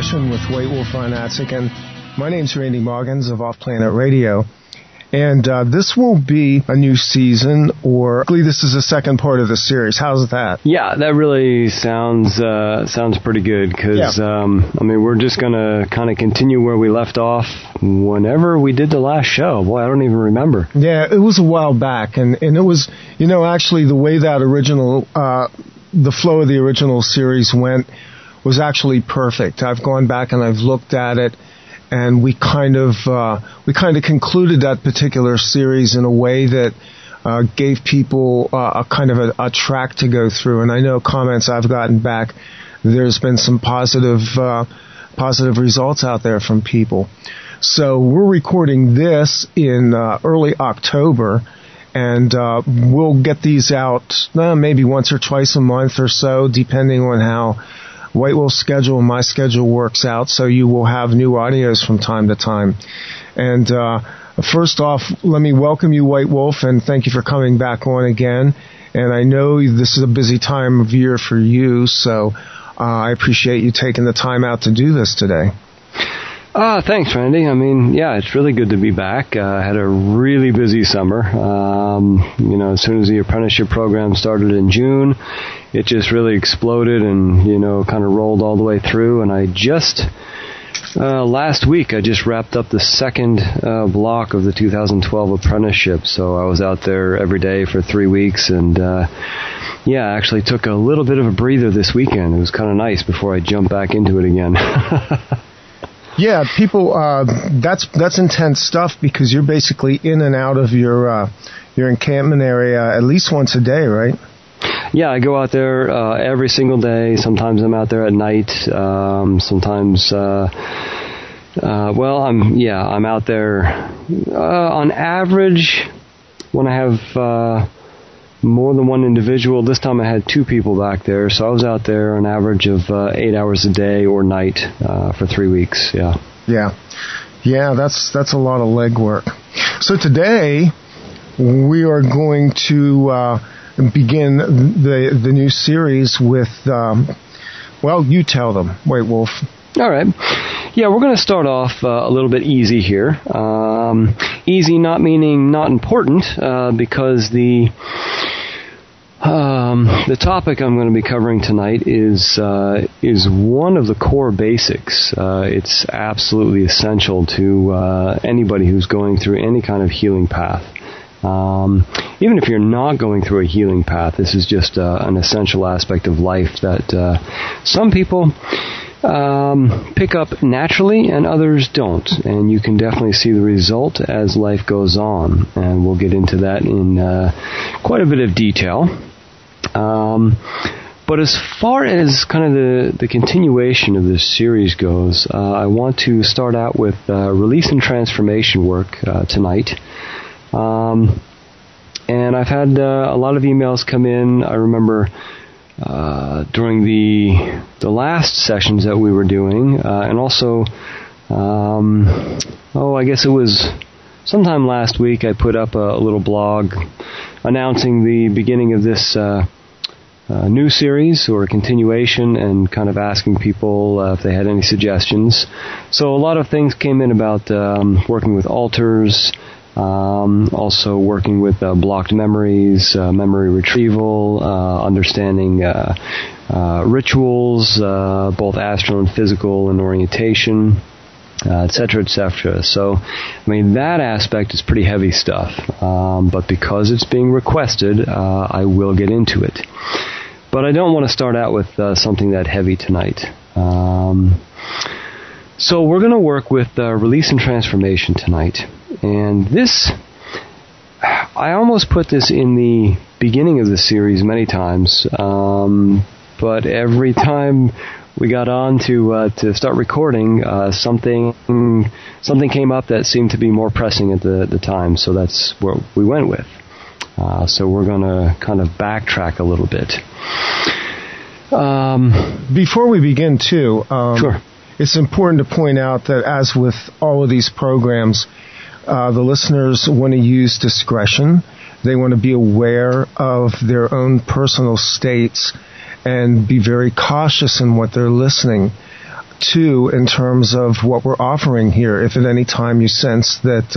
Discretion with White Wolf on Atzingen. My name's Randy Moggins of Off Planet Radio. And this will be a new season, or this is the second part of the series. How's that? Yeah, that really sounds pretty good, because, we're just going to kind of continue where we left off whenever we did the last show. Boy, I don't even remember. Yeah, it was a while back, and it was, actually the way that the flow of the original series went was actually perfect. I've gone back and I've looked at it, and we kind of concluded that particular series in a way that gave people a kind of a track to go through. And I know comments I've gotten back, there's been some positive results out there from people. So we're recording this in early October, and we'll get these out maybe once or twice a month or so, depending on how White Wolf's schedule and my schedule works out, so you will have new audios from time to time. And first off, let me welcome you, White Wolf, and thank you for coming back on again. And I know this is a busy time of year for you, so I appreciate you taking the time out to do this today. Thanks, Randy. It's really good to be back. I had a really busy summer. As soon as the apprenticeship program started in June, it just really exploded and, kind of rolled all the way through. And I just, last week, I just wrapped up the second block of the 2012 apprenticeship. So I was out there every day for 3 weeks, and I actually took a little bit of a breather this weekend. It was kind of nice before I jumped back into it again. Yeah, people, that's intense stuff, because you're basically in and out of your encampment area at least once a day, right? Yeah, I go out there every single day. Sometimes I'm out there at night. Sometimes, I'm out there on average when I have more than one individual. This time I had 2 people back there, so I was out there an average of 8 hours a day or night for 3 weeks. Yeah, that's a lot of legwork. So today we are going to begin the new series with you tell them, White Wolf. All right. Yeah, we're going to start off a little bit easy here. Easy not meaning not important, because the topic I'm going to be covering tonight is one of the core basics. It's absolutely essential to anybody who's going through any kind of healing path. Even if you're not going through a healing path, this is just an essential aspect of life that some people pick up naturally and others don't. And you can definitely see the result as life goes on. And we'll get into that in quite a bit of detail. But as far as kind of the continuation of this series goes, I want to start out with release and transformation work tonight. And I've had a lot of emails come in. I remember during the last sessions that we were doing, and also, I guess it was sometime last week, I put up a little blog announcing the beginning of this new series or a continuation, and kind of asking people if they had any suggestions. So a lot of things came in about working with altars, also working with blocked memories, memory retrieval, understanding rituals, both astral and physical, and orientation, etc., etc. So, that aspect is pretty heavy stuff, but because it's being requested, I will get into it. But I don't want to start out with something that heavy tonight. So we're going to work with release and transformation tonight. And this, I almost put this in the beginning of the series many times, but every time we got on to start recording, something came up that seemed to be more pressing at the time, so that's what we went with. So we're going to kind of backtrack a little bit. Before we begin, too, sure. It's important to point out that, as with all of these programs, the listeners want to use discretion. They want to be aware of their own personal states and be very cautious in what they're listening too, in terms of what we're offering here. If at any time you sense that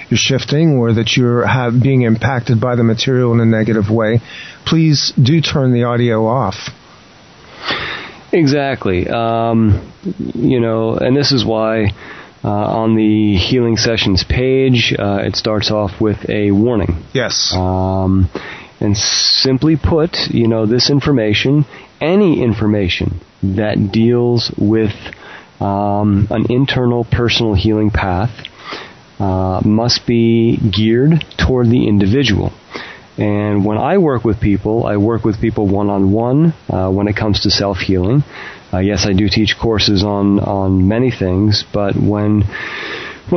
you're shifting or that you're being impacted by the material in a negative way, please do turn the audio off. Exactly. And this is why on the Healing Sessions page, it starts off with a warning. Yes. And simply put, this information, any information that deals with an internal personal healing path must be geared toward the individual. And when I work with people one-on-one when it comes to self-healing. Yes, I do teach courses on many things, but when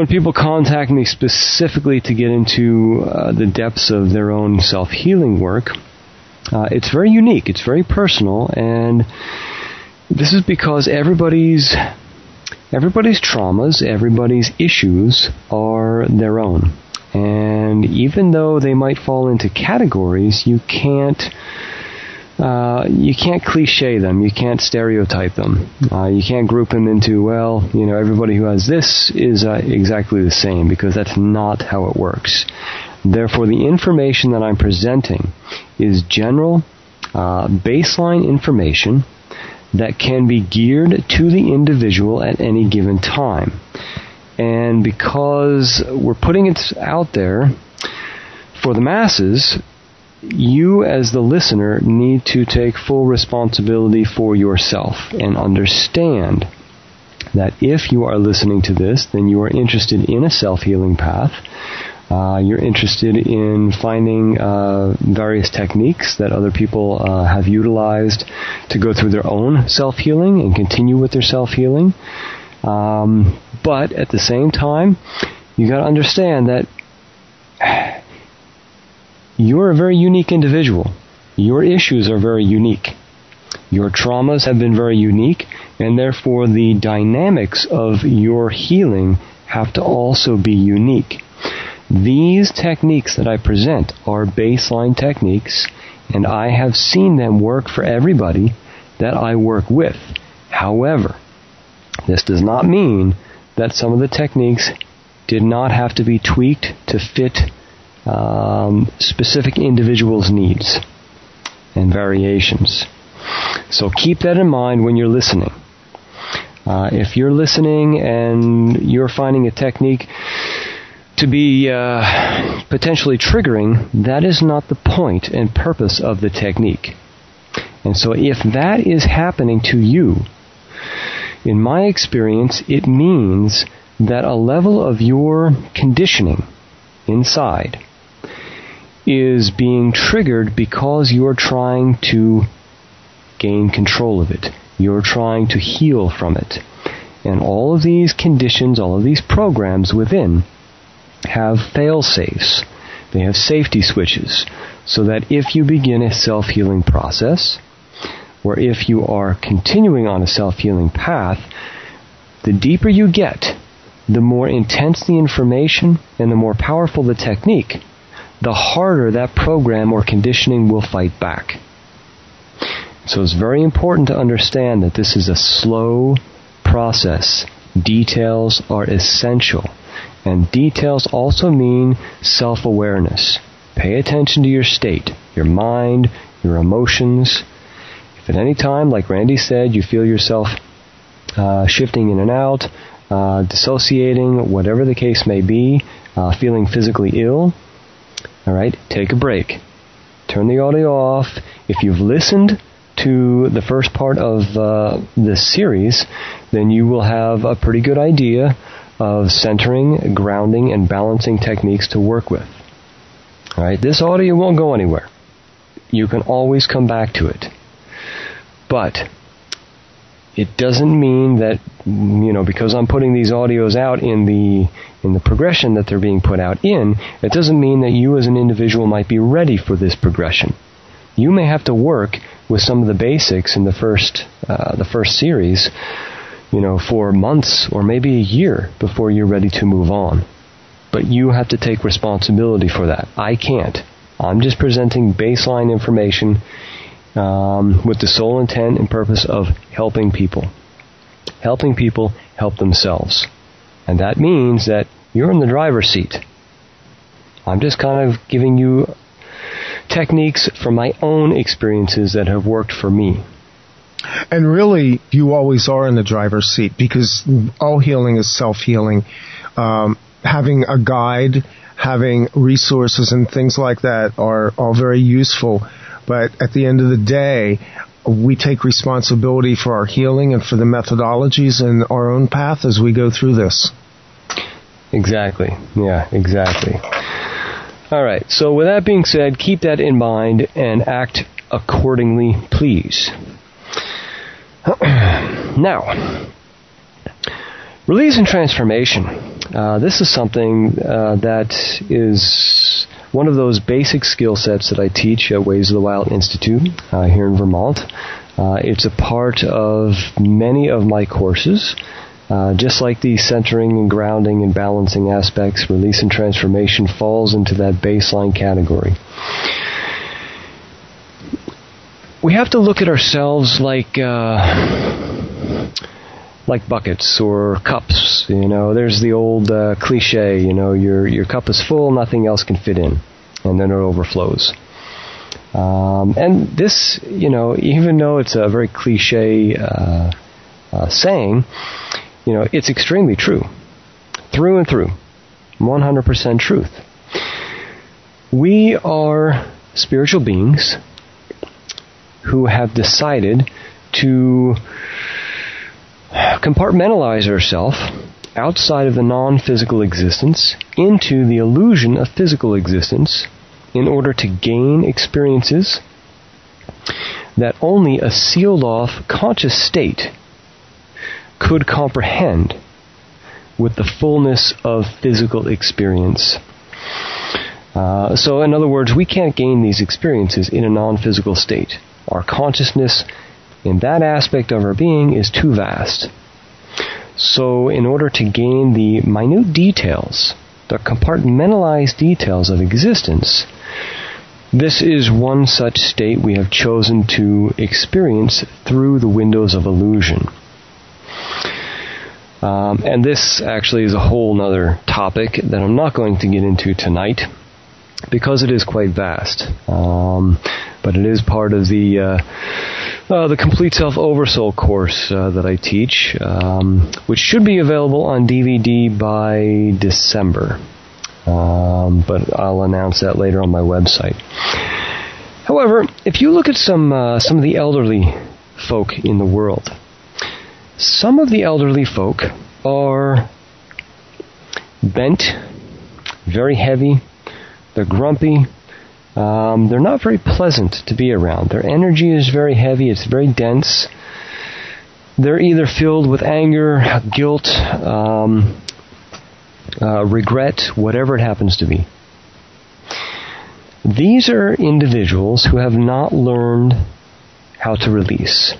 people contact me specifically to get into the depths of their own self-healing work, it's very unique, it's very personal, and this is because everybody's traumas, everybody's issues are their own. And even though they might fall into categories, you can't cliche them, you can't stereotype them, you can't group them into, everybody who has this is exactly the same, because that's not how it works. Therefore, the information that I'm presenting is general, baseline information that can be geared to the individual at any given time. And because we're putting it out there for the masses, you as the listener need to take full responsibility for yourself and understand that if you are listening to this, then you are interested in a self-healing path. You're interested in finding various techniques that other people have utilized to go through their own self-healing and continue with their self-healing. But at the same time, you got to understand that you're a very unique individual. Your issues are very unique. Your traumas have been very unique, and therefore the dynamics of your healing have to also be unique. These techniques that I present are baseline techniques, and I have seen them work for everybody that I work with. However, this does not mean that some of the techniques did not have to be tweaked to fit specific individuals' needs and variations. So keep that in mind when you're listening. If you're listening and you're finding a technique to be potentially triggering, that is not the point and purpose of the technique. And so if that is happening to you, in my experience, it means that a level of your conditioning inside is being triggered because you're trying to gain control of it. You're trying to heal from it. And all of these conditions, all of these programs within have fail-safes. They have safety switches, so that if you begin a self-healing process, or if you are continuing on a self-healing path, the deeper you get, the more intense the information and the more powerful the technique, the harder that program or conditioning will fight back. So it's very important to understand that this is a slow process. Details are essential. And details also mean self-awareness. Pay attention to your state, your mind, your emotions. If at any time, like Randy said, you feel yourself shifting in and out, dissociating, whatever the case may be, feeling physically ill, all right, take a break. Turn the audio off. If you've listened to the first part of this series, then you will have a pretty good idea of centering, grounding, and balancing techniques to work with. All right, this audio won't go anywhere. You can always come back to it. But it doesn't mean that, because I'm putting these audios out in the progression that they're being put out in, it doesn't mean that you as an individual might be ready for this progression. You may have to work with some of the basics in the first series, for months or maybe a year before you're ready to move on. But you have to take responsibility for that. I can't. I'm just presenting baseline information with the sole intent and purpose of helping people. helping people help themselves. And that means that you're in the driver's seat. I'm just kind of giving you techniques from my own experiences that have worked for me. And really, you always are in the driver's seat, because all healing is self-healing. Having a guide, having resources and things like that are all very useful. But at the end of the day, we take responsibility for our healing and for the methodologies and our own path as we go through this. Exactly. Yeah, exactly. All right. So with that being said, keep that in mind and act accordingly, please. Now, release and transformation. This is something that is one of those basic skill sets that I teach at Ways of the Wild Institute here in Vermont. It's a part of many of my courses. Just like the centering and grounding and balancing aspects, release and transformation falls into that baseline category. We have to look at ourselves like buckets or cups. You know, there's the old cliche, you know, your cup is full, nothing else can fit in, and then it overflows. And this, you know, even though it's a very cliche saying, you know, it's extremely true. Through and through. 100% truth. We are spiritual beings who have decided to compartmentalize ourselves outside of the non-physical existence into the illusion of physical existence in order to gain experiences that only a sealed-off conscious state could comprehend with the fullness of physical experience. So in other words, we can't gain these experiences in a non-physical state. Our consciousness in that aspect of our being is too vast. So in order to gain the minute details, the compartmentalized details of existence, this is one such state we have chosen to experience through the windows of illusion. And this actually is a whole nother topic that I'm not going to get into tonight because it is quite vast. But it is part of the Complete Self-Oversoul course that I teach, which should be available on DVD by December. But I'll announce that later on my website. However, if you look at some of the elderly folk in the world, some of the elderly folk are bent, very heavy, they're grumpy, they're not very pleasant to be around. Their energy is very heavy, it's very dense. They're either filled with anger, guilt, regret, whatever it happens to be. These are individuals who have not learned how to release.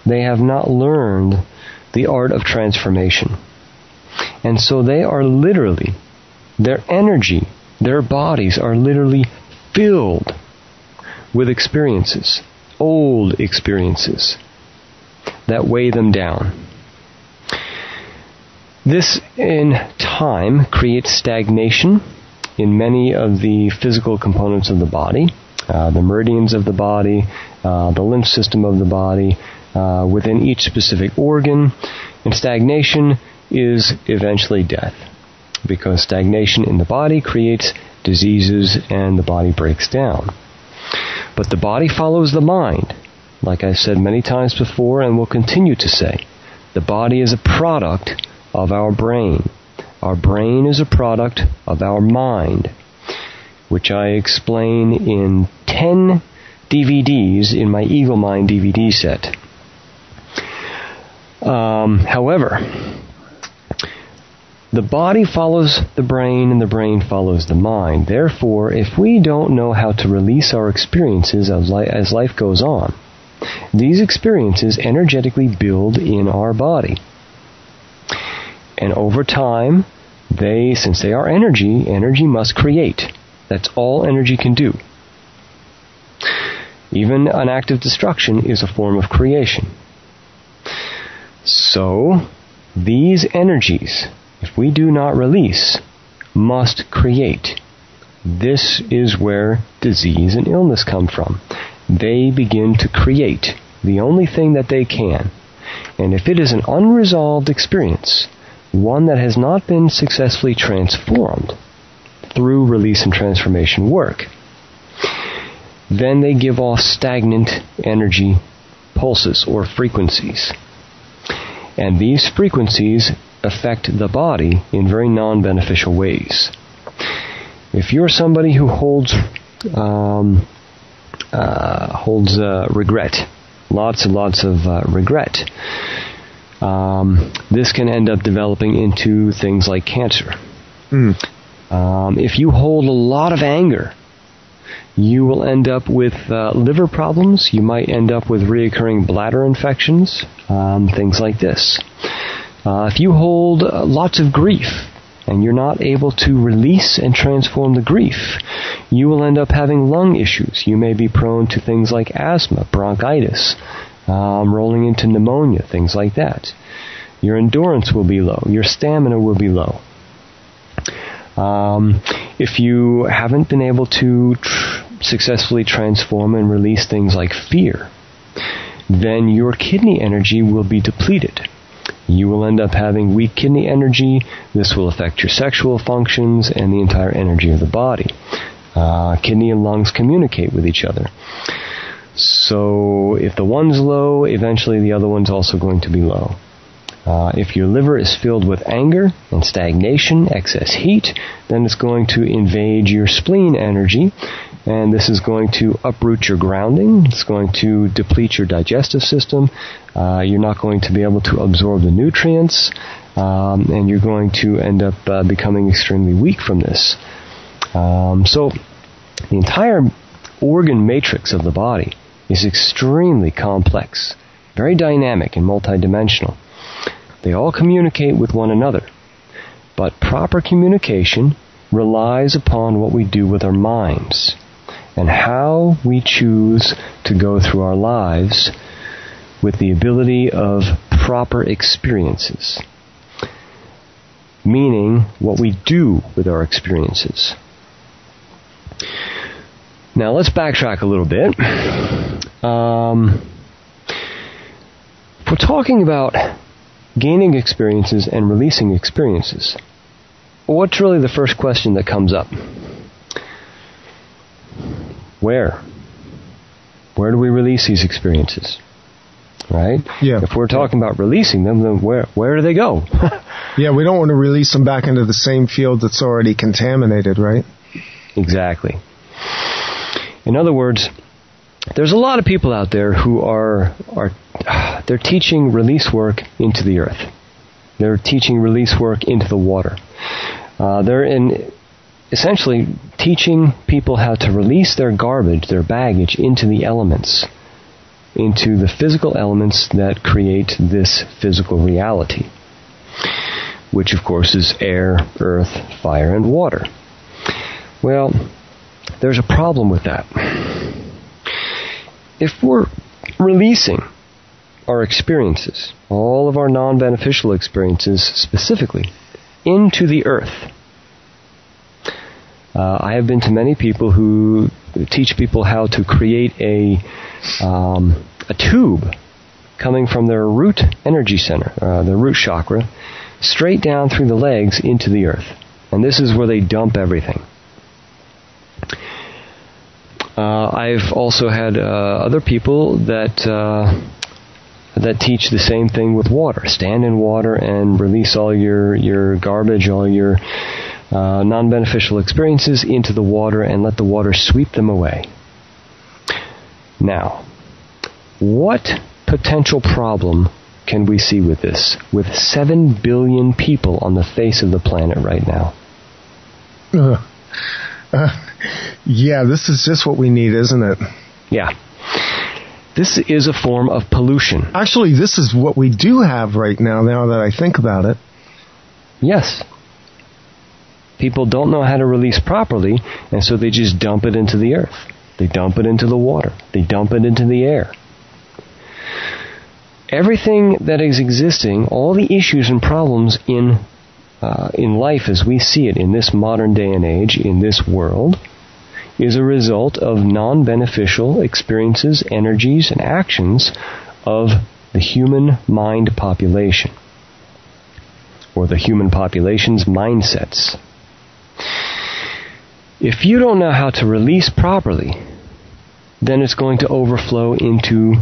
They have not learned the art of transformation. And so they are literally, their energy, their bodies are literally filled with experiences, old experiences, that weigh them down. This, in time, creates stagnation in many of the physical components of the body, the meridians of the body, the lymph system of the body, within each specific organ. And stagnation is eventually death, because stagnation in the body creates diseases and the body breaks down. But the body follows the mind. Like I've said many times before and will continue to say, the body is a product of our brain. Our brain is a product of our mind, which I explain in 10 DVDs in my Eagle Mind DVD set. However, the body follows the brain and the brain follows the mind. Therefore, if we don't know how to release our experiences as life goes on, these experiences energetically build in our body. And over time, since they are energy must create. That's all energy can do. Even an act of destruction is a form of creation. So, these energies, if we do not release, must create. This is where disease and illness come from. They begin to create the only thing that they can. And if it is an unresolved experience, one that has not been successfully transformed through release and transformation work, then they give off stagnant energy pulses or frequencies. And these frequencies affect the body in very non-beneficial ways. If you're somebody who holds regret, lots and lots of regret, this can end up developing into things like cancer. If you hold a lot of anger, you will end up with liver problems. You might end up with reoccurring bladder infections, things like this. If you hold lots of grief and you're not able to release and transform the grief, you will end up having lung issues. You may be prone to things like asthma, bronchitis, rolling into pneumonia, things like that. Your endurance will be low. Your stamina will be low. If you haven't been able to successfully transform and release things like fear, then your kidney energy will be depleted. You will end up having weak kidney energy. This will affect your sexual functions and the entire energy of the body. Kidney and lungs communicate with each other. So if the one's low, eventually the other one's also going to be low. If your liver is filled with anger and stagnation, excess heat, then it's going to invade your spleen energy, and this is going to uproot your grounding. It's going to deplete your digestive system. You're not going to be able to absorb the nutrients, and you're going to end up becoming extremely weak from this. So the entire organ matrix of the body is extremely complex, very dynamic and multidimensional. They all communicate with one another, but proper communication relies upon what we do with our minds and how we choose to go through our lives with the ability of proper experiences, meaning what we do with our experiences. Now let's backtrack a little bit. If we're talking about gaining experiences and releasing experiences, what's really the first question that comes up? Where? Where do we release these experiences? Right? Yeah. If we're talking about releasing them, then where do they go? Yeah, we don't want to release them back into the same field that's already contaminated, right? Exactly. In other words, there's a lot of people out there who they're teaching release work into the earth. They're teaching release work into the water. They're essentially teaching people how to release their garbage, their baggage, into the elements, into the physical elements that create this physical reality, which of course is air, earth, fire, and water. Well, there's a problem with that. If we're releasing our experiences, all of our non-beneficial experiences specifically, into the earth, I have been to many people who teach people how to create a tube coming from their root energy center, their root chakra, straight down through the legs into the earth. And this is where they dump everything. I've also had other people that teach the same thing with water. Stand in water and release all your garbage, all your non-beneficial experiences into the water and let the water sweep them away. Now, what potential problem can we see with this, with 7 billion people on the face of the planet right now? Yeah, this is just what we need, isn't it? Yeah. This is a form of pollution. Actually, this is what we do have right now that I think about it. Yes. People don't know how to release properly, and so they just dump it into the earth. They dump it into the water. They dump it into the air. everything that is existing, all the issues and problems in life as we see it in this modern day and age, in this world, is a result of non-beneficial experiences, energies, and actions of the human mind population, or the human population's mindsets. If you don't know how to release properly, then it's going to overflow into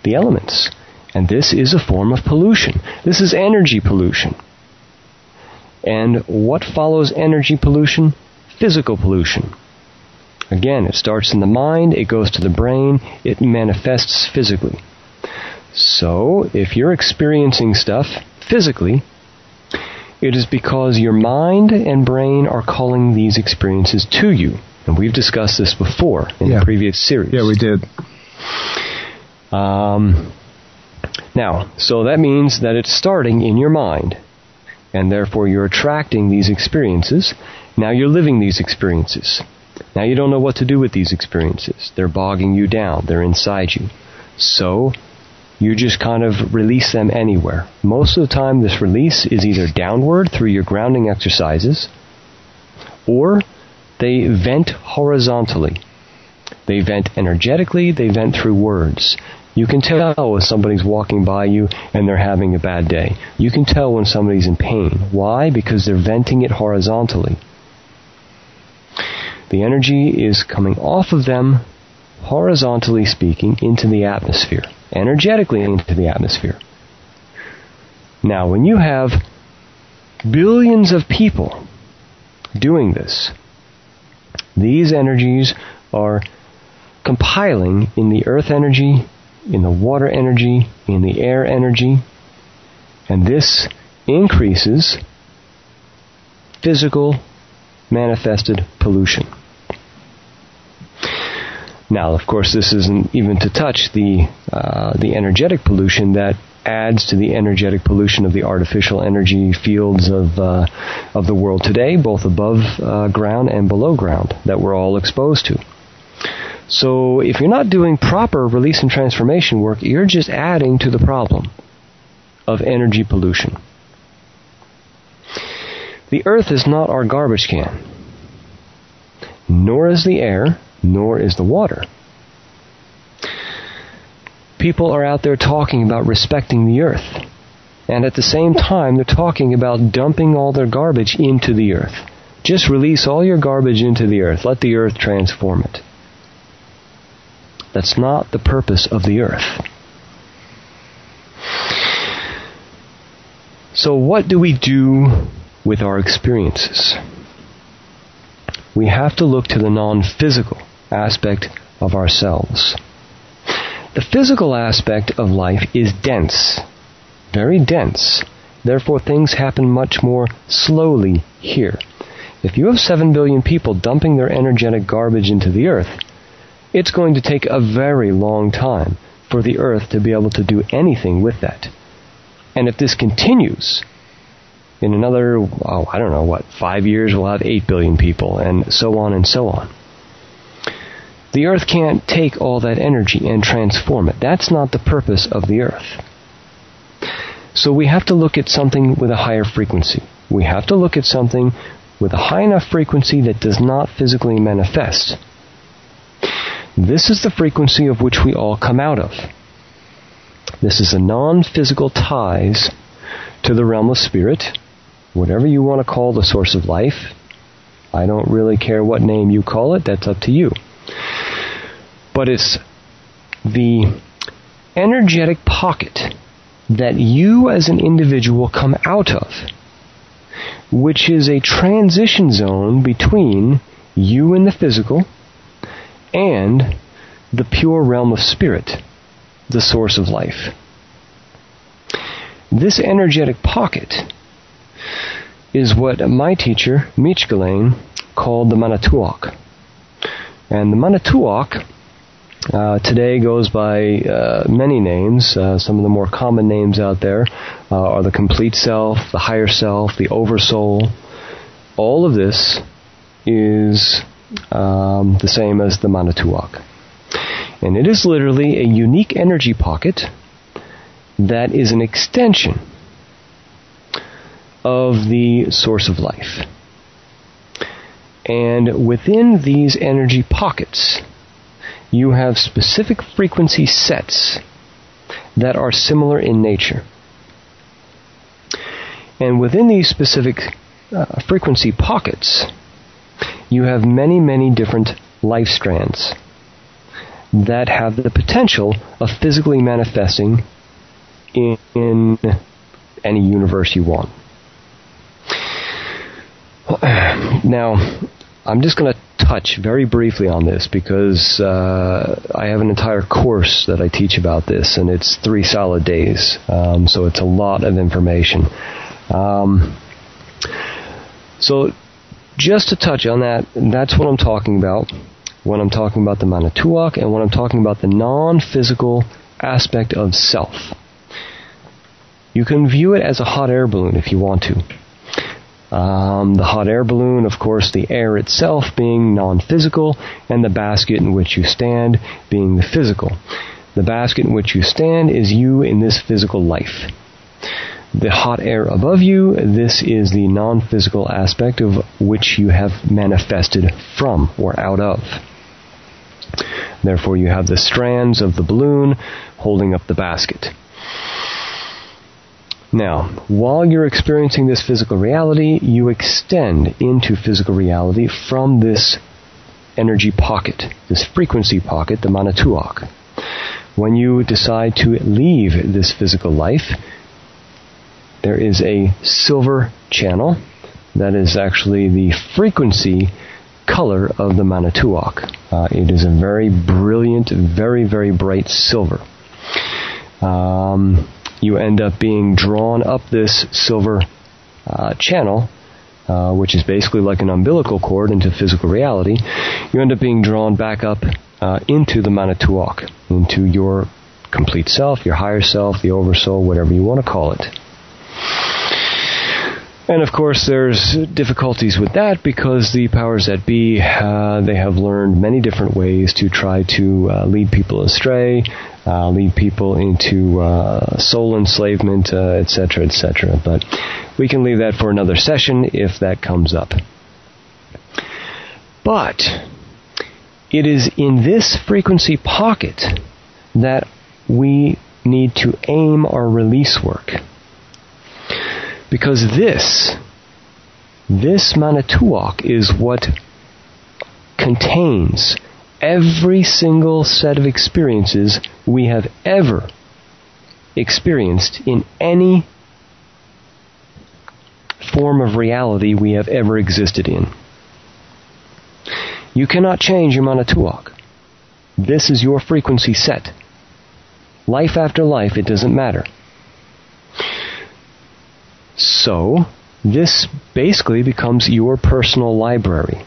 the elements. And this is a form of pollution. This is energy pollution. And what follows energy pollution? Physical pollution. Again, it starts in the mind, it goes to the brain, it manifests physically. So, if you're experiencing stuff physically, it is because your mind and brain are calling these experiences to you. And we've discussed this before in the previous series. Yeah, we did. Now, so that means that it's starting in your mind, and therefore you're attracting these experiences. Now you're living these experiences. Now you don't know what to do with these experiences. They're bogging you down. They're inside you. So you just kind of release them anywhere. Most of the time this release is either downward through your grounding exercises, or they vent horizontally. They vent energetically, they vent through words. You can tell when somebody's walking by you and they're having a bad day. You can tell when somebody's in pain. Why? Because they're venting it horizontally. The energy is coming off of them, horizontally speaking, into the atmosphere. Energetically into the atmosphere. Now, when you have billions of people doing this, these energies are compiling in the earth energy, in the water energy, in the air energy, and this increases physical manifested pollution. Now, of course, this isn't even to touch the energetic pollution that adds to the energetic pollution of the artificial energy fields of the world today, both above ground and below ground, that we're all exposed to. So if you're not doing proper release and transformation work, you're just adding to the problem of energy pollution. The earth is not our garbage can, nor is the air, nor is the water. People are out there talking about respecting the earth, and at the same time they're talking about dumping all their garbage into the earth. Just release all your garbage into the earth. Let the earth transform it. That's not the purpose of the earth. So what do we do with our experiences? We have to look to the non-physical aspect of ourselves. The physical aspect of life is dense, very dense. Therefore, things happen much more slowly here. If you have 7 billion people dumping their energetic garbage into the earth, it's going to take a very long time for the earth to be able to do anything with that. And if this continues, in another, 5 years we'll have 8 billion people, and so on and so on. The earth can't take all that energy and transform it. That's not the purpose of the earth. So we have to look at something with a higher frequency. We have to look at something with a high enough frequency that does not physically manifest. This is the frequency of which we all come out of. This is the non-physical ties to the realm of spirit, whatever you want to call the source of life. I don't really care what name you call it, that's up to you. But it's the energetic pocket that you as an individual come out of, which is a transition zone between you and the physical and the pure realm of spirit, the source of life. This energetic pocket is what my teacher, Michkalain, called the Manatuak. And the Manatuak today goes by many names. Some of the more common names out there are the complete self, the higher self, the oversoul. All of this is the same as the Manatuak. And it is literally a unique energy pocket that is an extension of the source of life. And within these energy pockets, you have specific frequency sets that are similar in nature. And within these specific frequency pockets, you have many, many different life strands that have the potential of physically manifesting in any universe you want. Now, I'm just going to touch very briefly on this because I have an entire course that I teach about this, and it's 3 solid days, so it's a lot of information. So just to touch on that, that's what I'm talking about when I'm talking about the Manituak and when I'm talking about the non-physical aspect of self. You can view it as a hot air balloon if you want to. The hot air balloon, of course, the air itself being non-physical, and the basket in which you stand being the physical. The basket in which you stand is you in this physical life. The hot air above you, this is the non-physical aspect of which you have manifested from or out of. Therefore, you have the strands of the balloon holding up the basket. Now, while you're experiencing this physical reality, you extend into physical reality from this energy pocket, this frequency pocket, the Manituak. When you decide to leave this physical life, there is a silver channel that is actually the frequency color of the Manituak. It is a very brilliant, very, very bright silver. You end up being drawn up this silver channel, which is basically like an umbilical cord into physical reality. You end up being drawn back up into the Manituak, into your complete self, your higher self, the oversoul, whatever you want to call it. And of course there's difficulties with that because the powers that be, they have learned many different ways to try to lead people astray, lead people into soul enslavement, etc., etc. But we can leave that for another session if that comes up. But it is in this frequency pocket that we need to aim our release work. Because this Manituak is what contains every single set of experiences we have ever experienced in any form of reality we have ever existed in. You cannot change your Manituak. This is your frequency set. Life after life, it doesn't matter. So, this basically becomes your personal library,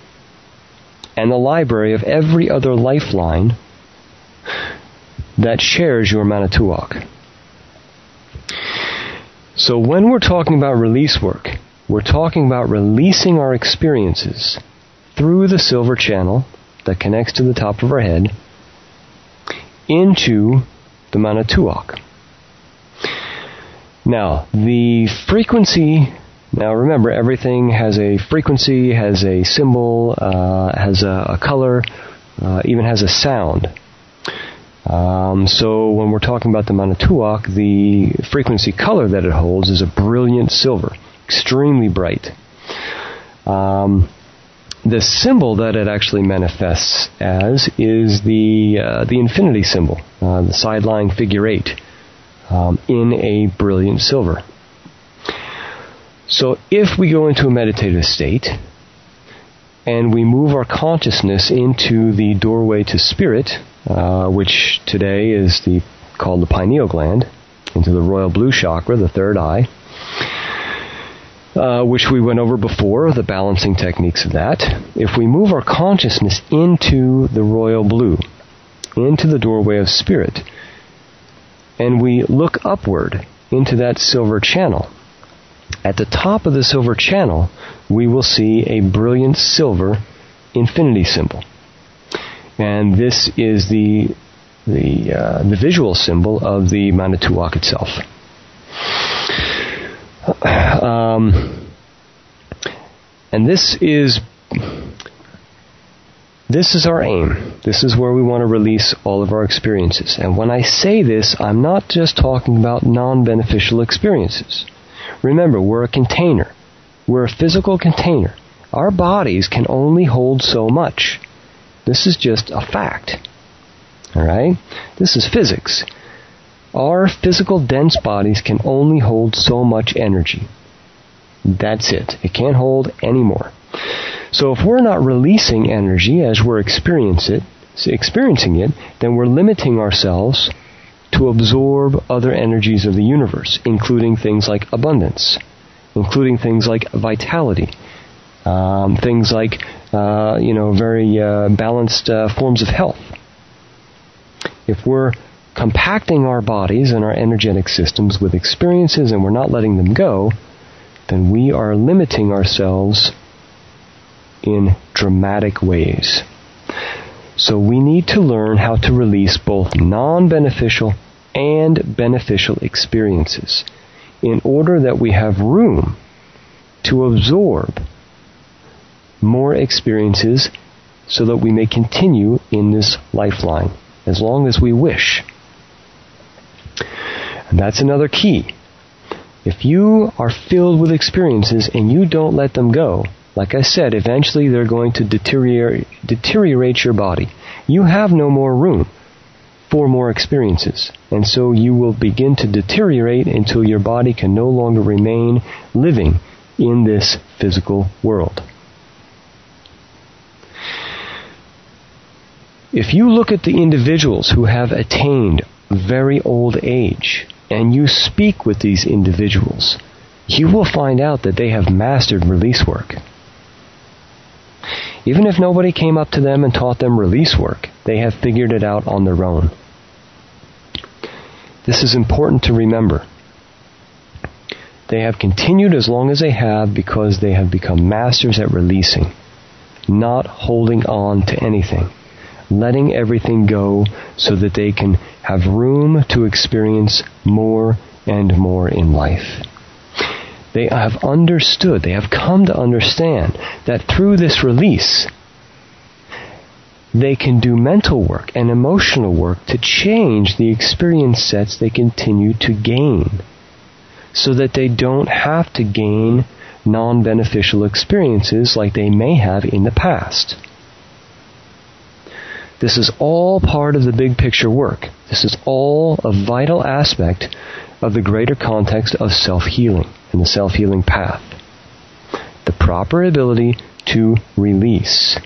and the library of every other lifeline that shares your Manituak. So when we're talking about release work, we're talking about releasing our experiences through the silver channel that connects to the top of our head into the Manituak. Now, the frequency, now remember, everything has a frequency, has a symbol, has a color, even has a sound. So when we're talking about the Manituak, the frequency color that it holds is a brilliant silver, extremely bright. The symbol that it actually manifests as is the infinity symbol, the side-lying figure 8. In a brilliant silver. So if we go into a meditative state and we move our consciousness into the doorway to spirit, which today is called the pineal gland, into the royal blue chakra, the third eye, which we went over before, the balancing techniques of that. If we move our consciousness into the royal blue, into the doorway of spirit, and we look upward into that silver channel, at the top of the silver channel, we will see a brilliant silver infinity symbol. And this is the the visual symbol of the Manitowoc itself. And this is our aim. This is where we want to release all of our experiences. And when I say this, I'm not just talking about non-beneficial experiences. Remember, we're a container. We're a physical container. Our bodies can only hold so much. This is just a fact. All right? This is physics. Our physical dense bodies can only hold so much energy. That's it. It can't hold any more. So if we're not releasing energy as we're experiencing it, then we're limiting ourselves to absorb other energies of the universe, including things like abundance, including things like vitality, things like very balanced forms of health. If we're compacting our bodies and our energetic systems with experiences and we're not letting them go, then we are limiting ourselves in dramatic ways. So we need to learn how to release both non-beneficial and beneficial experiences in order that we have room to absorb more experiences so that we may continue in this lifeline as long as we wish. And that's another key. If you are filled with experiences and you don't let them go, like I said, eventually they're going to deteriorate your body. You have no more room for more experiences. And so you will begin to deteriorate until your body can no longer remain living in this physical world. If you look at the individuals who have attained very old age, and you speak with these individuals, you will find out that they have mastered release work. Even if nobody came up to them and taught them release work, they have figured it out on their own. This is important to remember. They have continued as long as they have because they have become masters at releasing, not holding on to anything, letting everything go so that they can have room to experience more and more in life. They have understood, they have come to understand that through this release, they can do mental work and emotional work to change the experience sets they continue to gain, so that they don't have to gain non-beneficial experiences like they may have in the past. This is all part of the big picture work. This is all a vital aspect of the greater context of self-healing and the self-healing path. The proper ability to release.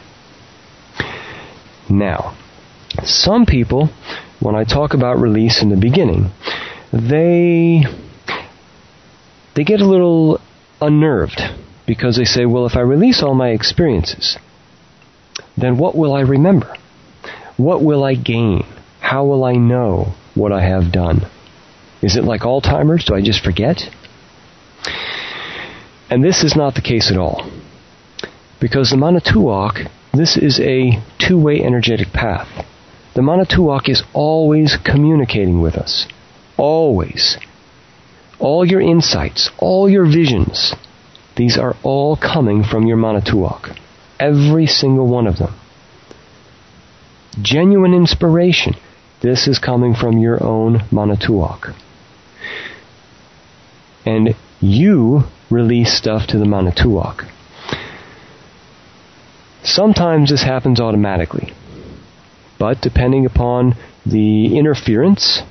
Now, some people, when I talk about release in the beginning, they get a little unnerved because they say, well, if I release all my experiences, then what will I remember? What will I gain? How will I know what I have done? Is it like Alzheimer's? Do I just forget? And this is not the case at all. Because the Manitowoc, this is a two-way energetic path. The Manitowoc is always communicating with us. Always. All your insights, all your visions, these are all coming from your Manitowoc. Every single one of them. Genuine inspiration, this is coming from your own Manitowoc. And you release stuff to the Manitowoc. Sometimes this happens automatically, but depending upon the interference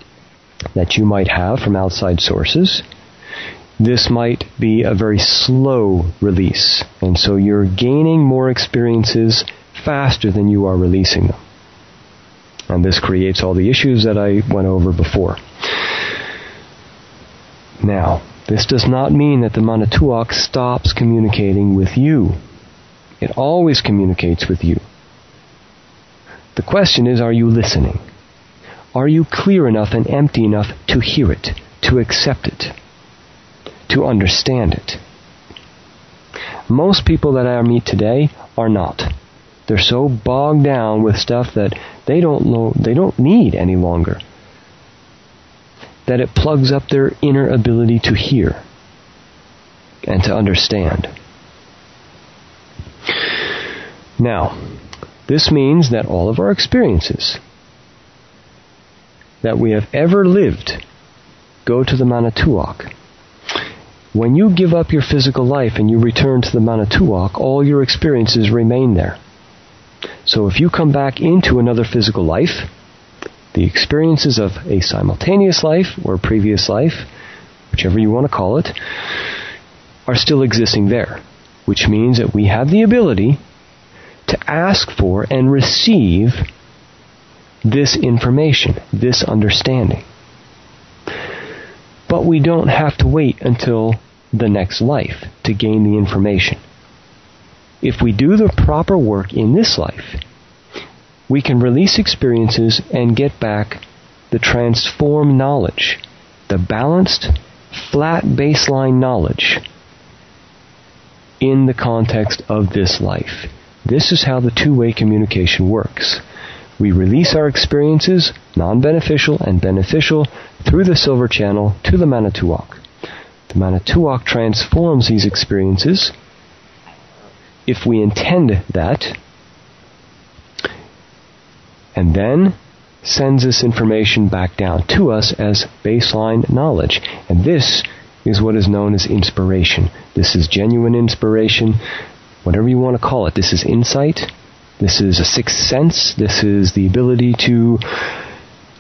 that you might have from outside sources, this might be a very slow release. And so you're gaining more experiences faster than you are releasing them. And this creates all the issues that I went over before. Now, this does not mean that the Manitowoc stops communicating with you. It always communicates with you. The question is, are you listening? Are you clear enough and empty enough to hear it, to accept it, to understand it? Most people that I meet today are not. They're so bogged down with stuff that they don't need any longer, that it plugs up their inner ability to hear and to understand. Now, this means that all of our experiences that we have ever lived go to the Manatuak. When you give up your physical life and you return to the Manatuak, all your experiences remain there. So if you come back into another physical life, the experiences of a simultaneous life or a previous life, whichever you want to call it, are still existing there, which means that we have the ability to ask for and receive this information, this understanding. But we don't have to wait until the next life to gain the information. If we do the proper work in this life, we can release experiences and get back the transformed knowledge, the balanced, flat baseline knowledge in the context of this life. This is how the two-way communication works. We release our experiences, non-beneficial and beneficial, through the silver channel to the Manatuak. The Manatuak transforms these experiences, if we intend that, and then sends this information back down to us as baseline knowledge. And this is what is known as inspiration. This is genuine inspiration, whatever you want to call it. This is insight. This is a sixth sense. This is the ability to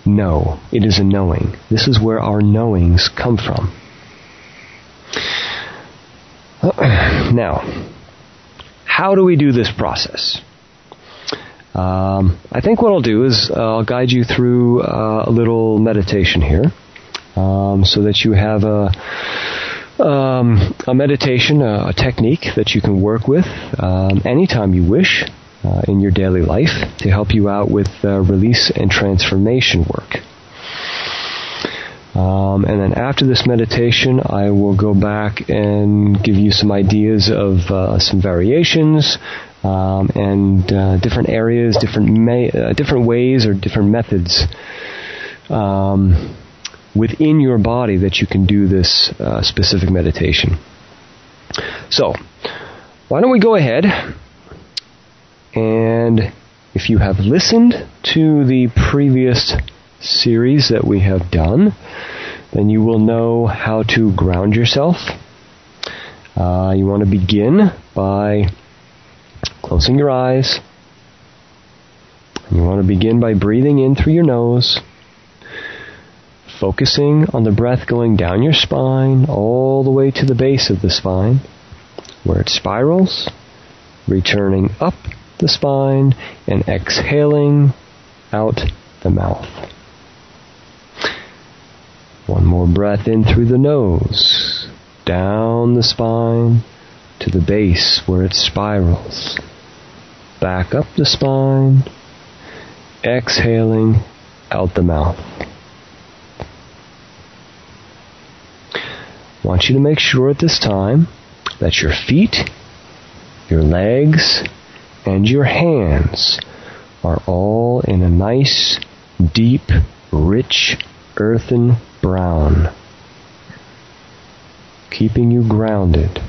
know. It is a knowing. This is where our knowings come from. Now, how do we do this process? I think what I'll do is I'll guide you through a little meditation here, so that you have a meditation, a technique that you can work with anytime you wish in your daily life to help you out with release and transformation work. And then after this meditation, I will go back and give you some ideas of some variations and different areas, different ways or different methods within your body that you can do this specific meditation. So, why don't we go ahead, and if you have listened to the previous series that we have done, then you will know how to ground yourself. You want to begin by closing your eyes. You want to begin by breathing in through your nose, focusing on the breath going down your spine all the way to the base of the spine, where it spirals, returning up the spine and exhaling out the mouth. One more breath in through the nose, down the spine to the base where it spirals, back up the spine, exhaling out the mouth. I want you to make sure at this time that your feet, your legs, and your hands are all in a nice, deep, rich, earthen brown, keeping you grounded,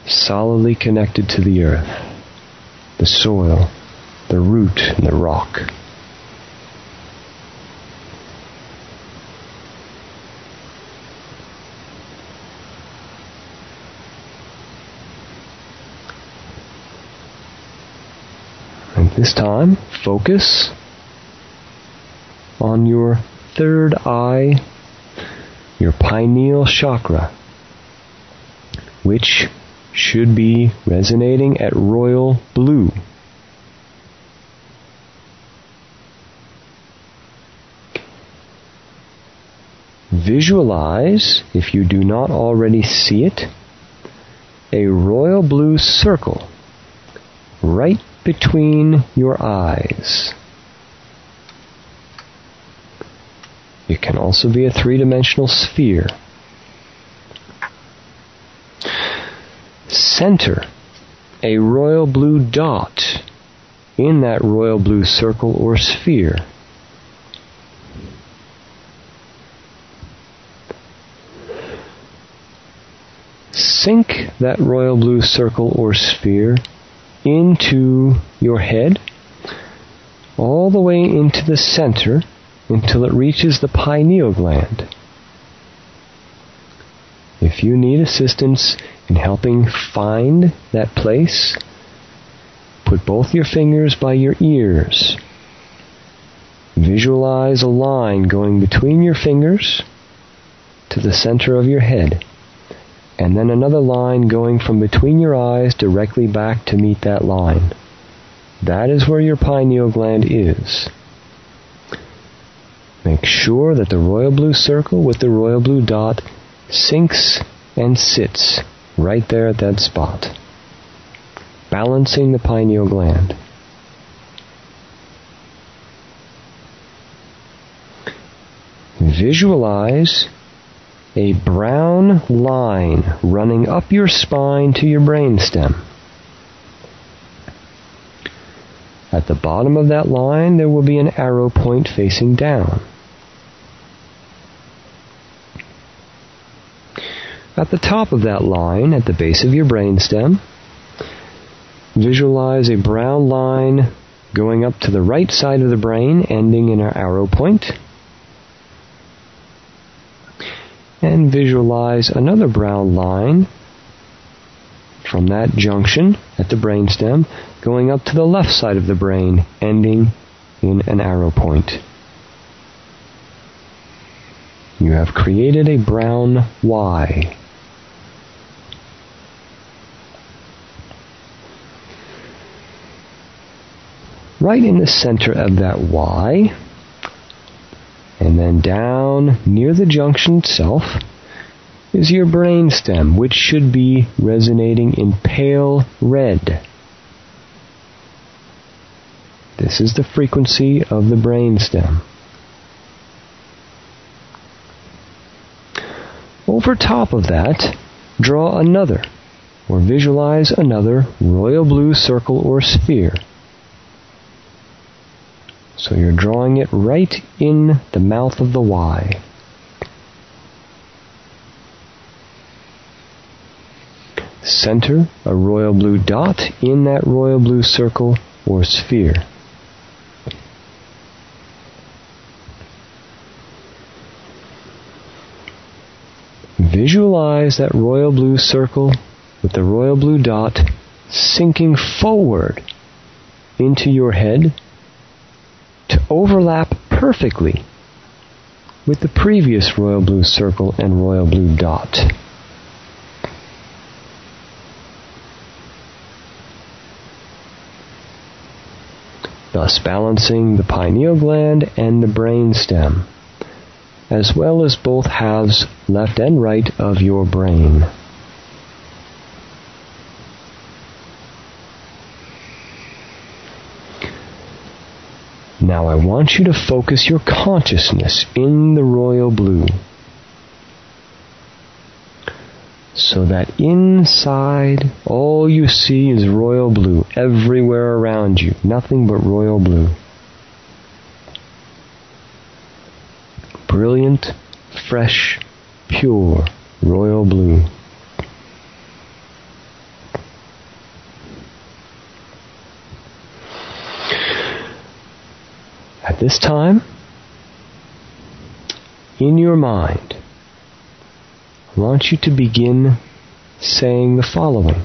solidly connected to the earth, the soil, the root, and the rock. And this time, focus on your third eye, your pineal chakra, which should be resonating at royal blue. Visualize, if you do not already see it, a royal blue circle right between your eyes. It can also be a three-dimensional sphere. Center a royal blue dot in that royal blue circle or sphere. Sink that royal blue circle or sphere into your head, all the way into the center until it reaches the pineal gland. If you need assistance in helping find that place, put both your fingers by your ears. Visualize a line going between your fingers to the center of your head, and then another line going from between your eyes directly back to meet that line. That is where your pineal gland is. Make sure that the royal blue circle with the royal blue dot sinks and sits right there at that spot, balancing the pineal gland. Visualize a brown line running up your spine to your brainstem. At the bottom of that line, there will be an arrow point facing down. At the top of that line, at the base of your brainstem, visualize a brown line going up to the right side of the brain, ending in an arrow point. And visualize another brown line from that junction at the brainstem going up to the left side of the brain, ending in an arrow point. You have created a brown Y. Right in the center of that Y, and then down near the junction itself, is your brainstem, which should be resonating in pale red. This is the frequency of the brainstem. Over top of that, draw another, or visualize another royal blue circle or sphere. So you're drawing it right in the mouth of the Y. Center a royal blue dot in that royal blue circle or sphere. Visualize that royal blue circle with the royal blue dot sinking forward into your head to overlap perfectly with the previous royal blue circle and royal blue dot. Thus balancing the pineal gland and the brainstem, as well as both halves, left and right, of your brain. Now I want you to focus your consciousness in the royal blue, so that inside all you see is royal blue everywhere around you, nothing but royal blue. Brilliant, fresh, pure royal blue. At this time, in your mind, I want you to begin saying the following.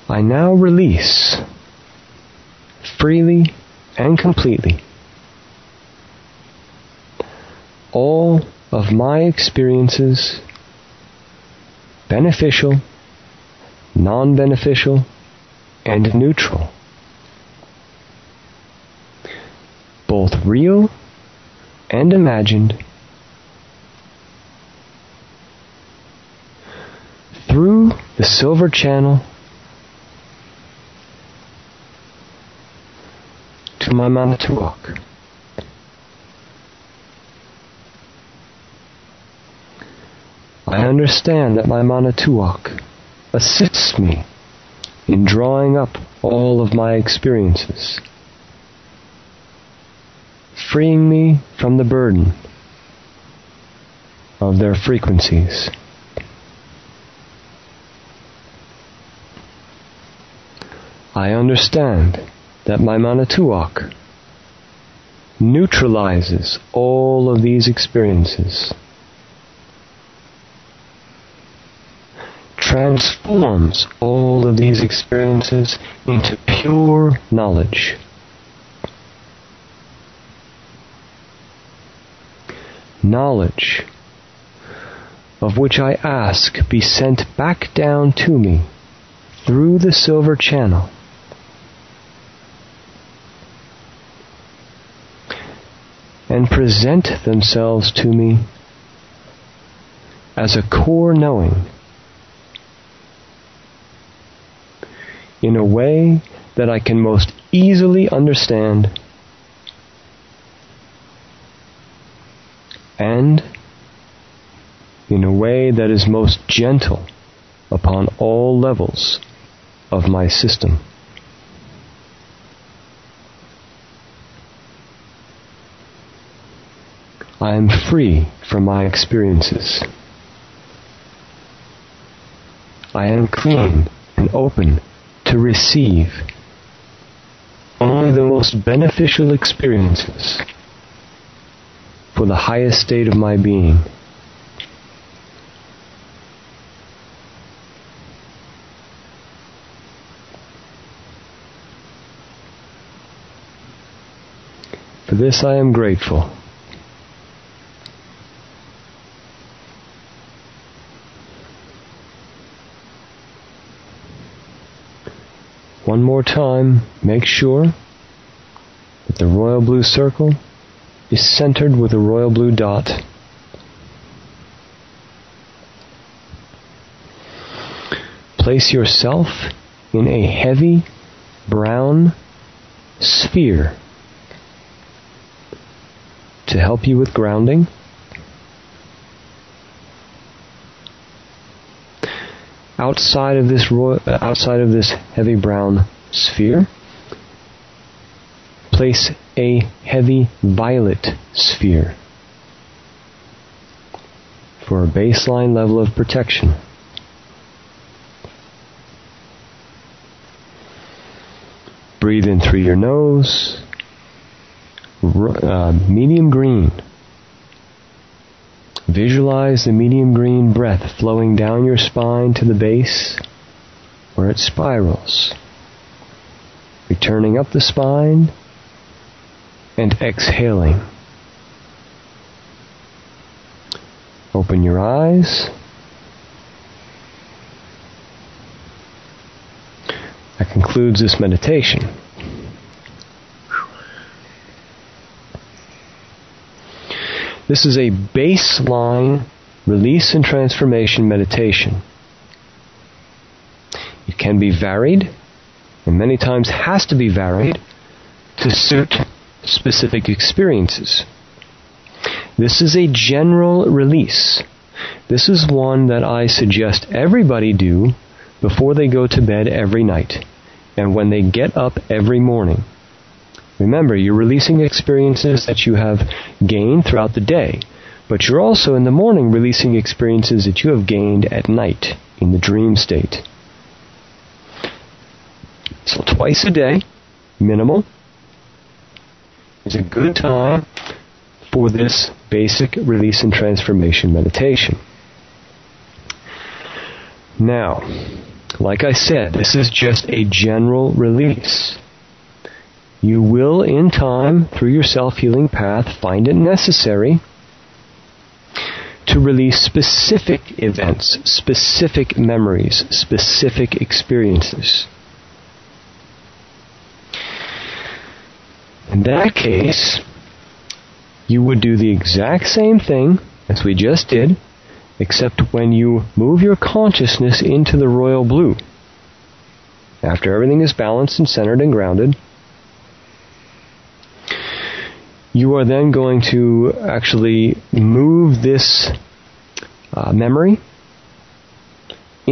I now release freely and completely all of my experiences, beneficial, non-beneficial, and neutral, both real and imagined, through the silver channel to my Manituak. I understand that my Manituak assists me in drawing up all of my experiences, freeing me from the burden of their frequencies. I understand that my Manituak neutralizes all of these experiences, transforms all of these experiences into pure knowledge. Knowledge of which I ask be sent back down to me through the silver channel, and present themselves to me as a core knowing in a way that I can most easily understand and in a way that is most gentle upon all levels of my system. I am free from my experiences. I am clean and open to receive only the most beneficial experiences for the highest state of my being. For this I am grateful. One more time, make sure that the royal blue circle is centered with a royal blue dot. Place yourself in a heavy brown sphere to help you with grounding. Outside of this heavy brown sphere, place a heavy violet sphere for a baseline level of protection. Breathe in through your nose, medium green. Visualize the medium green breath flowing down your spine to the base where it spirals, returning up the spine and exhaling. Open your eyes. That concludes this meditation. This is a baseline release and transformation meditation. It can be varied, and many times has to be varied to suit specific experiences. This is a general release. This is one that I suggest everybody do before they go to bed every night and when they get up every morning. Remember, you're releasing experiences that you have gained throughout the day, but you're also in the morning releasing experiences that you have gained at night in the dream state. So twice a day, minimal, is a good time for this basic release and transformation meditation. Now, like I said, this is just a general release. You will, in time, through your self-healing path, find it necessary to release specific events, specific memories, specific experiences. In that case, you would do the exact same thing as we just did, except when you move your consciousness into the royal blue. After everything is balanced and centered and grounded, you are then going to actually move this memory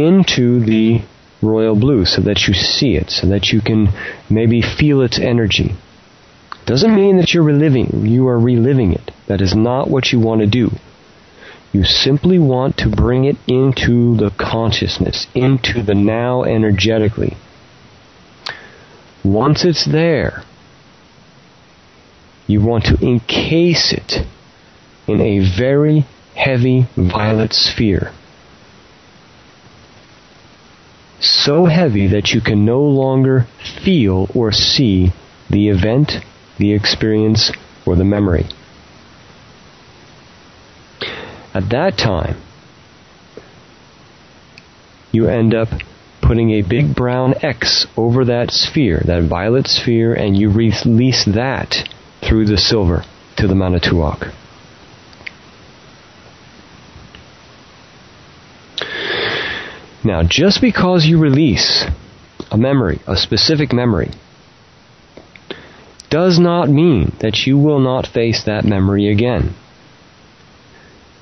into the royal blue so that you see it, so that you can maybe feel its energy. Doesn't mean that you are reliving it. That is not what you want to do. You simply want to bring it into the consciousness, into the now energetically. Once it's there, you want to encase it in a very heavy violet sphere. So heavy that you can no longer feel or see the event, the experience, or the memory. At that time, you end up putting a big brown X over that sphere, that violet sphere, and you release that through the silver to the Manituak. Now, just because you release a memory, a specific memory, does not mean that you will not face that memory again.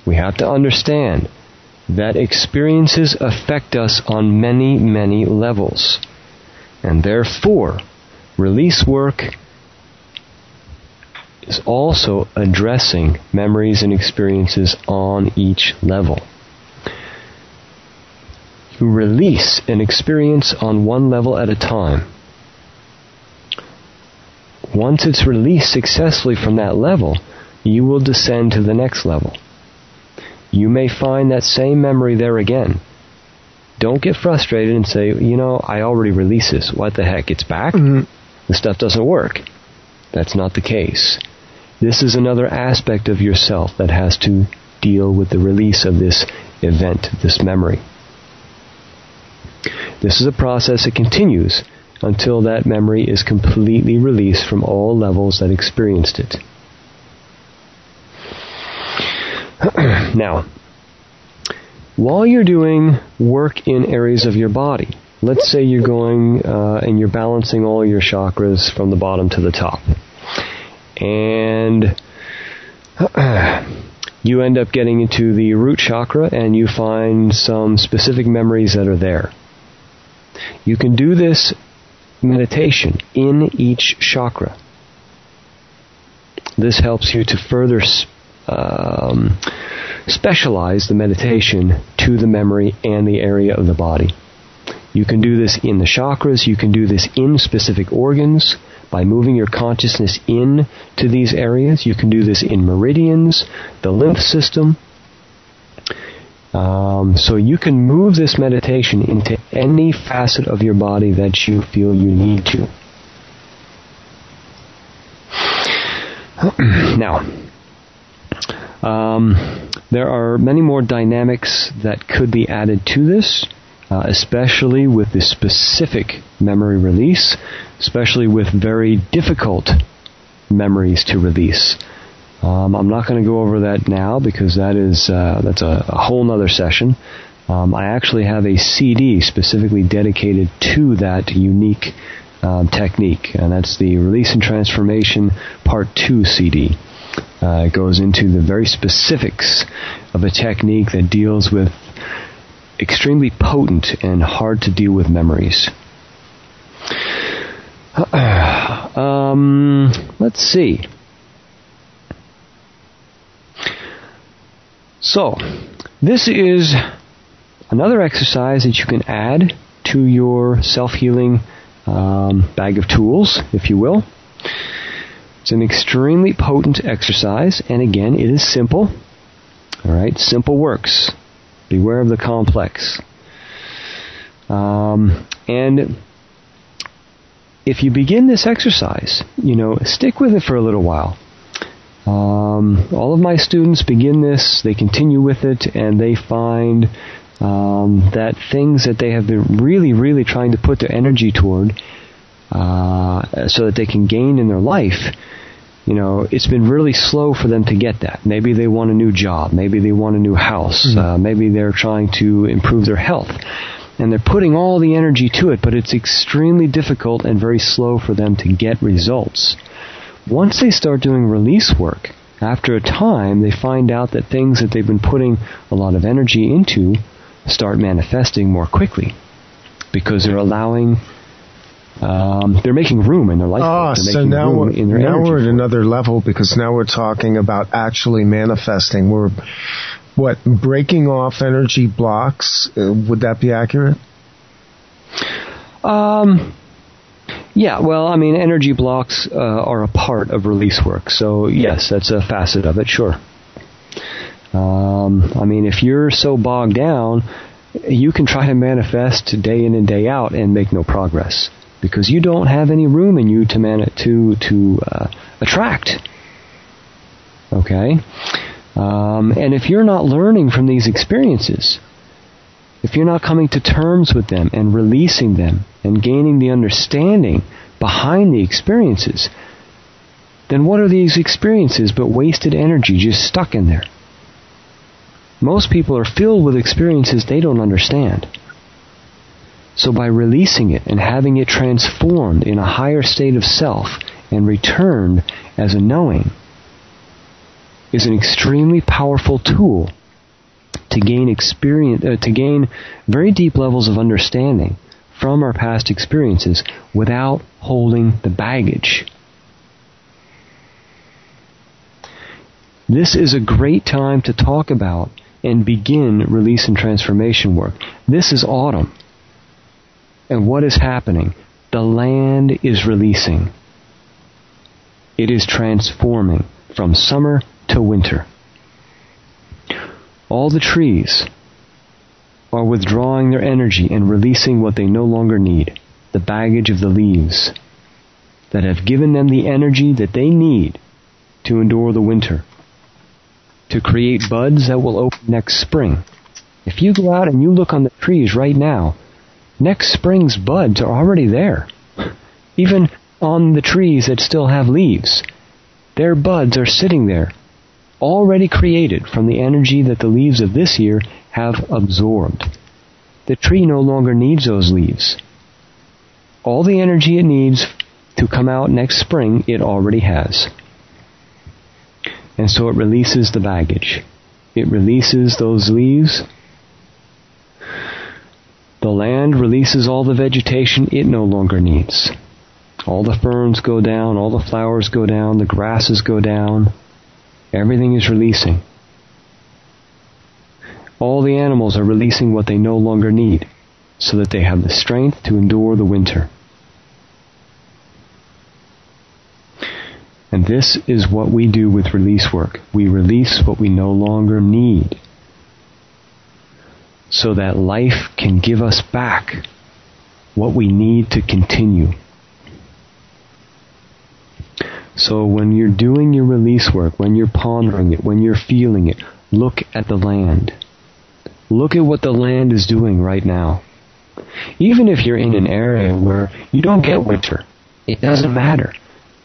We have to understand that experiences affect us on many, many levels. And therefore, release work is also addressing memories and experiences on each level. You release an experience on one level at a time. Once it's released successfully from that level, you will descend to the next level. You may find that same memory there again. Don't get frustrated and say, I already released this. What the heck? It's back? Mm-hmm. This stuff doesn't work. That's not the case. This is another aspect of yourself that has to deal with the release of this event, this memory. This is a process that continues until that memory is completely released from all levels that experienced it. Now, while you're doing work in areas of your body, let's say you're going and you're balancing all your chakras from the bottom to the top, and you end up getting into the root chakra and you find some specific memories that are there. You can do this meditation in each chakra. This helps you to further specialize the meditation to the memory and the area of the body. You can do this in the chakras, you can do this in specific organs by moving your consciousness in to these areas. You can do this in meridians, the lymph system. So you can move this meditation into any facet of your body that you feel you need to. Now, there are many more dynamics that could be added to this, especially with the specific memory release, especially with very difficult memories to release. I'm not going to go over that now because that's a whole nother session. I actually have a CD specifically dedicated to that unique technique, and that's the Release and Transformation Part 2 CD. It goes into the very specifics of a technique that deals with extremely potent and hard to deal with memories. Let's see. So, this is another exercise that you can add to your self-healing bag of tools, if you will. It's an extremely potent exercise, and again, it is simple. All right, simple works. Beware of the complex. And if you begin this exercise, stick with it for a little while. All of my students begin this, they continue with it, and they find that things that they have been really, really trying to put their energy toward so that they can gain in their life, it's been really slow for them to get that. Maybe they want a new job. Maybe they want a new house. Maybe they're trying to improve their health. And they're putting all the energy to it, but it's extremely difficult and very slow for them to get results. Once they start doing release work, after a time, they find out that things that they've been putting a lot of energy into start manifesting more quickly because they're allowing, they're making room in their life. They're so making now room in their now energy we're at force. another level, because now we're talking about actually manifesting. We're breaking off energy blocks. Would that be accurate? Yeah, well, I mean, energy blocks are a part of release work. So, yes, that's a facet of it, sure. I mean, if you're so bogged down, you can try to manifest day in and day out and make no progress because you don't have any room in you to attract. Okay? And if you're not learning from these experiences, if you're not coming to terms with them and releasing them and gaining the understanding behind the experiences, then what are these experiences but wasted energy just stuck in there? Most people are filled with experiences they don't understand. So by releasing it and having it transformed in a higher state of self and returned as a knowing is an extremely powerful tool to gain experience, to gain very deep levels of understanding from our past experiences without holding the baggage. This is a great time to talk about and begin release and transformation work. This is autumn. And what is happening? The land is releasing. It is transforming from summer to winter. All the trees are withdrawing their energy and releasing what they no longer need, the baggage of the leaves that have given them the energy that they need to endure the winter, to create buds that will open next spring. If you go out and you look on the trees right now, next spring's buds are already there. Even on the trees that still have leaves, their buds are sitting there, already created from the energy that the leaves of this year have absorbed. The tree no longer needs those leaves. All the energy it needs to come out next spring, it already has. And so it releases the baggage. It releases those leaves. The land releases all the vegetation it no longer needs. All the ferns go down, all the flowers go down, the grasses go down. Everything is releasing. All the animals are releasing what they no longer need, so that they have the strength to endure the winter. And this is what we do with release work. We release what we no longer need, so that life can give us back what we need to continue. So when you're doing your release work, when you're pondering it, when you're feeling it, look at the land. Look at what the land is doing right now. Even if you're in an area where you don't get winter, it doesn't matter.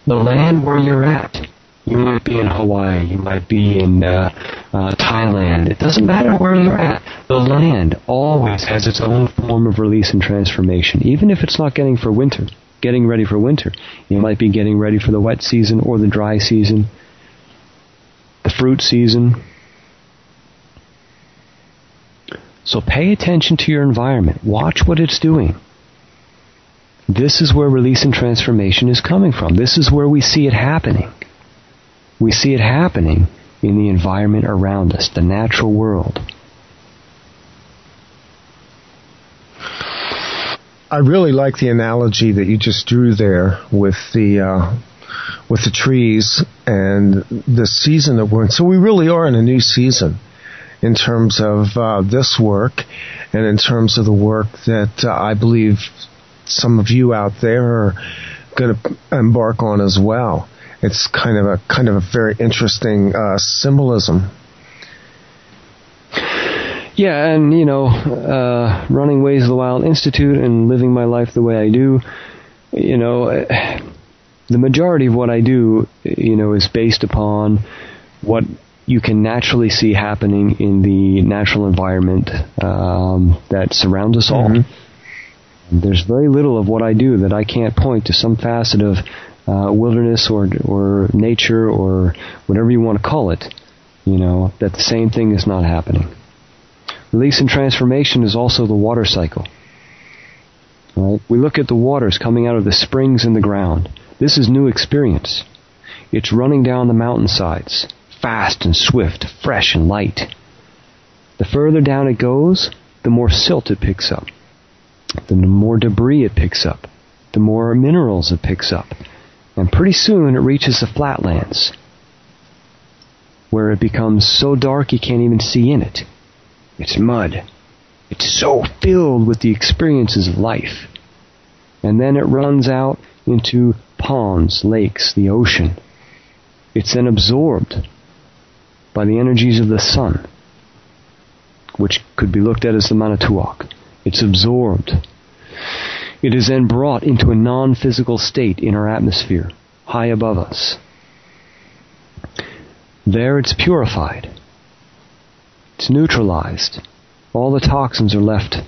The land where you're at, you might be in Hawaii, you might be in Thailand, it doesn't matter where you're at. The land always has its own form of release and transformation, even if it's not getting ready for winter. You might be getting ready for the wet season or the dry season, the fruit season. So pay attention to your environment. Watch what it's doing. This is where release and transformation is coming from. This is where we see it happening. We see it happening in the environment around us, the natural world. I really like the analogy that you just drew there with the trees and the season that we're in. So we really are in a new season in terms of this work and in terms of the work that I believe some of you out there are going to embark on as well. It's kind of a very interesting symbolism. Yeah, and running Ways of the Wild Institute and living my life the way I do, the majority of what I do, is based upon what you can naturally see happening in the natural environment that surrounds us all. Mm-hmm. There's very little of what I do that I can't point to some facet of wilderness or nature or whatever you want to call it, that the same thing is not happening. Release and transformation is also the water cycle. Right? We look at the waters coming out of the springs in the ground. This is new experience. It's running down the mountainsides, fast and swift, fresh and light. The further down it goes, the more silt it picks up. The more debris it picks up. The more minerals it picks up. And pretty soon it reaches the flatlands, where it becomes so dark you can't even see in it. It's mud. It's so filled with the experiences of life. And then it runs out into ponds, lakes, the ocean. It's then absorbed by the energies of the sun, which could be looked at as the Manituak. It's absorbed. It is then brought into a non-physical state in our atmosphere, high above us. There it's purified. It's neutralized. All the toxins are left.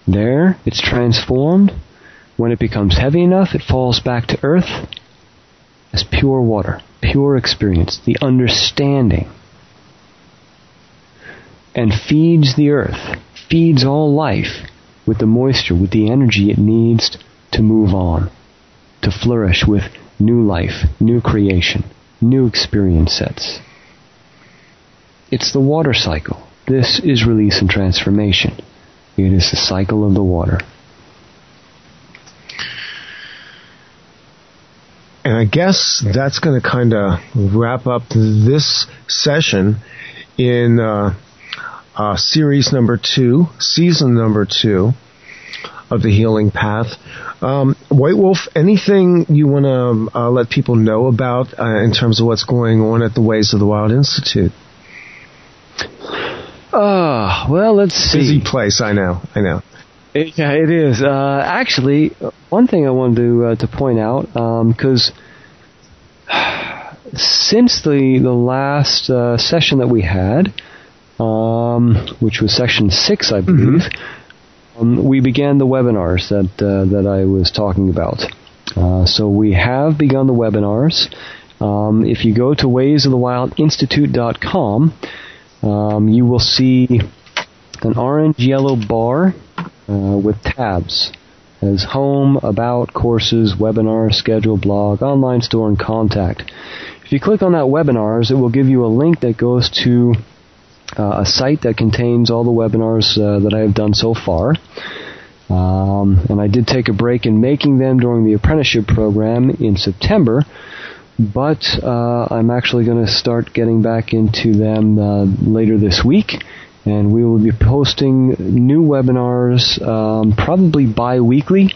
There, it's transformed. When it becomes heavy enough, it falls back to earth as pure water, pure experience, the understanding. And feeds the earth, feeds all life with the moisture, with the energy it needs to move on, to flourish with new life, new creation, new experience sets. It's the water cycle. This is release and transformation. It is the cycle of the water. And I guess that's going to kind of wrap up this session in series number 2, season number 2 of the Healing Path. White Wolf, anything you want to let people know about in terms of what's going on at the Ways of the Wild Institute? Well, let's see. Busy place, I know. Yeah, it is. Actually, one thing I wanted to point out, because since the last session that we had, which was session 6, I believe, we began the webinars that I was talking about. So we have begun the webinars. If you go to waysofthewildinstitute.com, you will see an orange-yellow bar with tabs as home, about, courses, webinars, schedule, blog, online store, and contact. If you click on that webinars, it will give you a link that goes to a site that contains all the webinars that I have done so far. And I did take a break in making them during the apprenticeship program in September, but I'm actually going to start getting back into them later this week, and we will be posting new webinars probably bi-weekly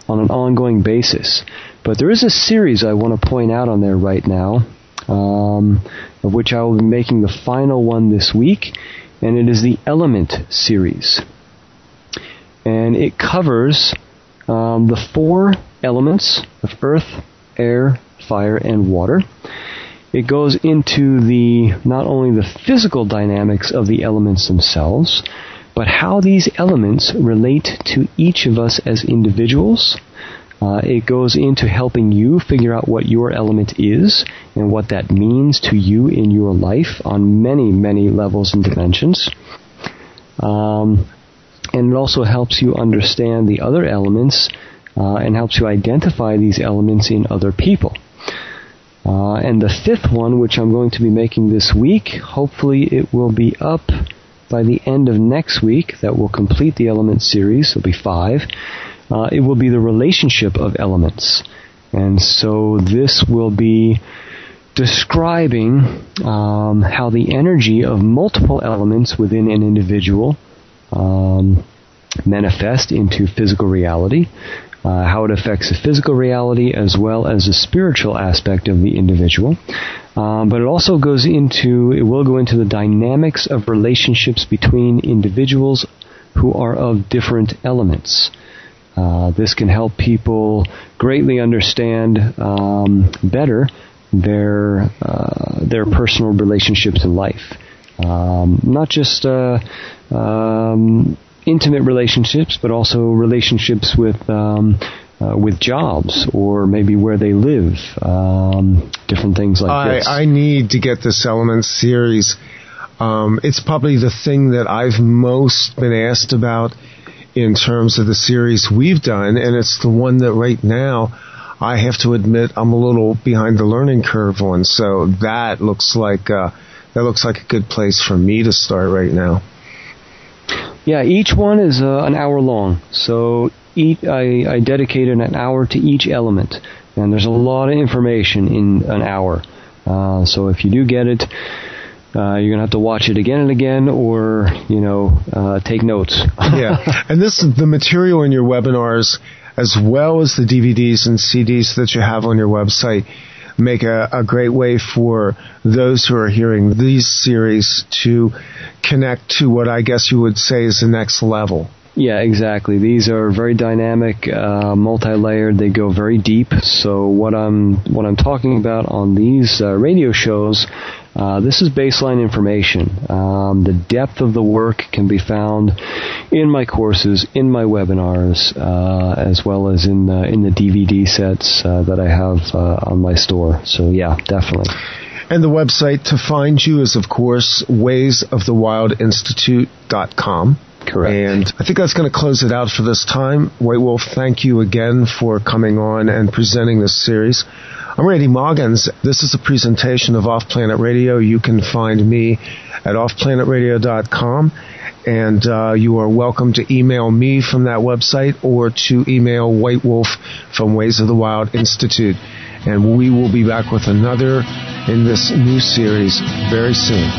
on an ongoing basis. But there is a series I want to point out on there right now, of which I will be making the final one this week, and it is the Element series. And it covers the 4 elements of earth, air, fire, and water. It goes into not only the physical dynamics of the elements themselves, but how these elements relate to each of us as individuals. It goes into helping you figure out what your element is and what that means to you in your life on many, many levels and dimensions. And it also helps you understand the other elements and helps you identify these elements in other people. And the 5th one, which I'm going to be making this week, hopefully it will be up by the end of next week. That will complete the element series. It'll be 5. It will be the relationship of elements. And so this will be describing how the energy of multiple elements within an individual manifest into physical reality, how it affects the physical reality as well as the spiritual aspect of the individual. But it also will go into the dynamics of relationships between individuals who are of different elements. This can help people greatly understand better their personal relationships in life. Not just intimate relationships, but also relationships with jobs or maybe where they live, different things like this. I need to get this Element series It's probably the thing that I've most been asked about in terms of the series we've done, and it's the one that right now I have to admit I'm a little behind the learning curve on. So that looks like a good place for me to start right now. Yeah, each one is an hour long, so I dedicated an hour to each element, and there's a lot of information in an hour. So if you do get it, you're going to have to watch it again and again, or, take notes. Yeah, and the material in your webinars, as well as the DVDs and CDs that you have on your website, make a great way for those who are hearing these series to connect to what I guess you would say is the next level. Yeah, exactly. These are very dynamic, multi-layered. They go very deep. So what I'm talking about on these radio shows, this is baseline information. The depth of the work can be found in my courses, in my webinars, as well as in the DVD sets that I have on my store. So yeah, definitely. And the website to find you is, of course, waysofthewildinstitute.com. Correct. And I think that's going to close it out for this time. White Wolf, thank you again for coming on and presenting this series. I'm Randy Moggins. This is a presentation of Off Planet Radio. You can find me at offplanetradio.com, and you are welcome to email me from that website or to email White Wolf from Ways of the Wild Institute. And we will be back with another in this new series very soon.